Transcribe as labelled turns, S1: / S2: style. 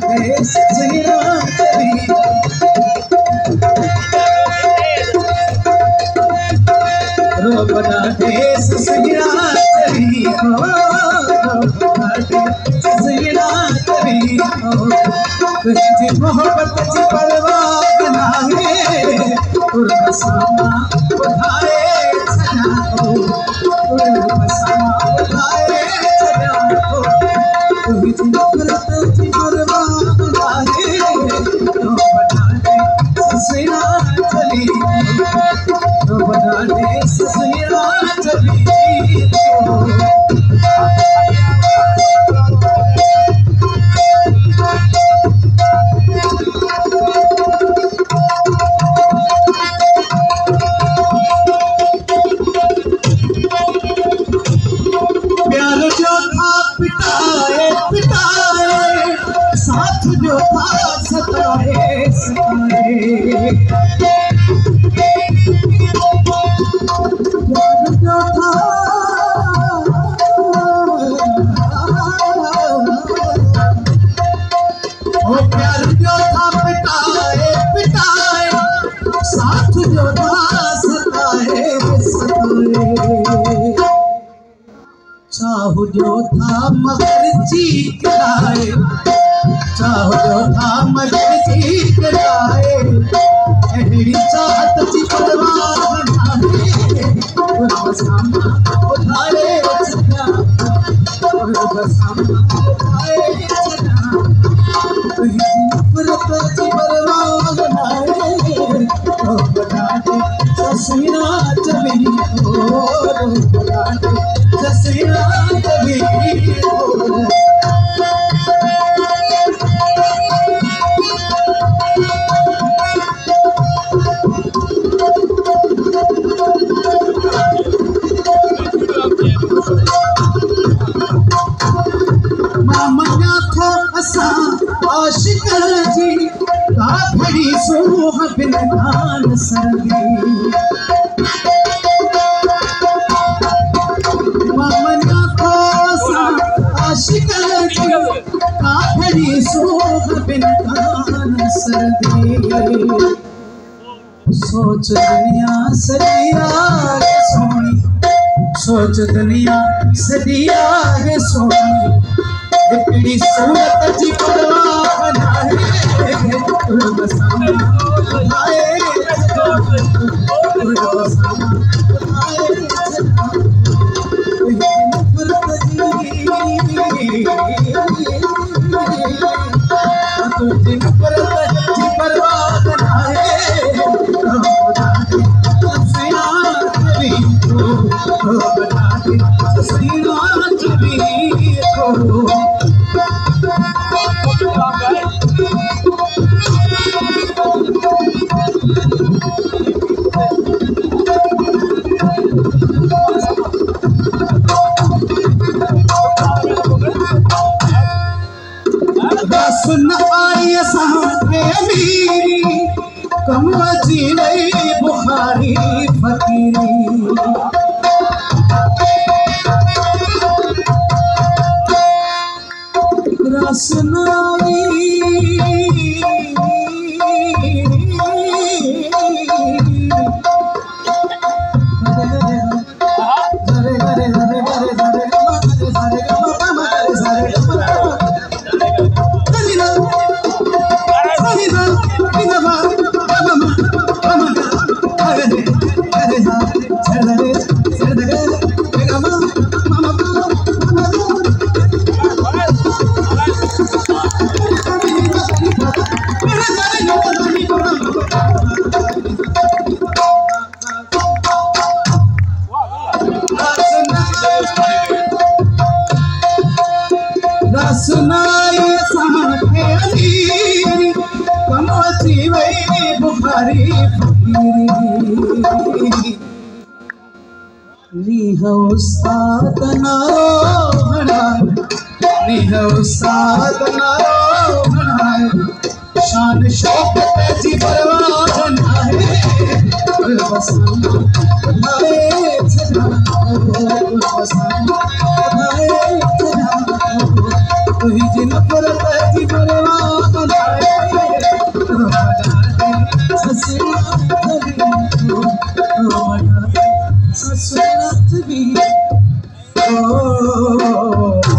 S1: देश सजना चली रोबना देश सजना चली सजना चली तुझी मोहब्बत की परवाह ना है उर्वसामा उठाए सजा को उर्वसामा उठाए सजा को तुझी मोहब्बत की परवाह ना है रोबना देश सजना चली रोबना देश सजना चली साथ जो था सताए सताए प्यार जो था ओ प्यार जो था पिटाए पिटाए साथ जो था सताए सताए चाहू जो था मगर जी कराए चाहो जो था मगर जी कराए तेरी चाहत की परवाह ना है उर्वसामा उठाए सजा उर्वसामा उठाए सजा तुझी नफरत की परवाह ना है तो बता दे ससुरा चली हो बता दे ससुरा चली हो मामया थो असा आशिक जी का भड़ी सोह बिन कान सरगी मामया थो असा आशिक जी का भड़ी सोह बिन कान सरगी सोच दुनिया सदिया रे सोनी सोच दुनिया सदिया रे सोनी इतनी सूरत जी परवाह ना है उर्वसामा उठाए उर्वसामा उठाए तुझी नफरत जी तुझी नफरत जी परवाह ना है ससुरा चली को बता दे ससुरा चली को सुन आई साथे मेरी कम जीवे बुखारी फकीरी रसनाई सुनाई साथे अमीरी कम जीवे बुखारी फकीरी निहो साधना निहो साधना शान शौकत जी परवाह ना है उर्वसामा उठाए सजा उर्वसामा उठाए सजा तुझी नफरत की परवाह भी ओ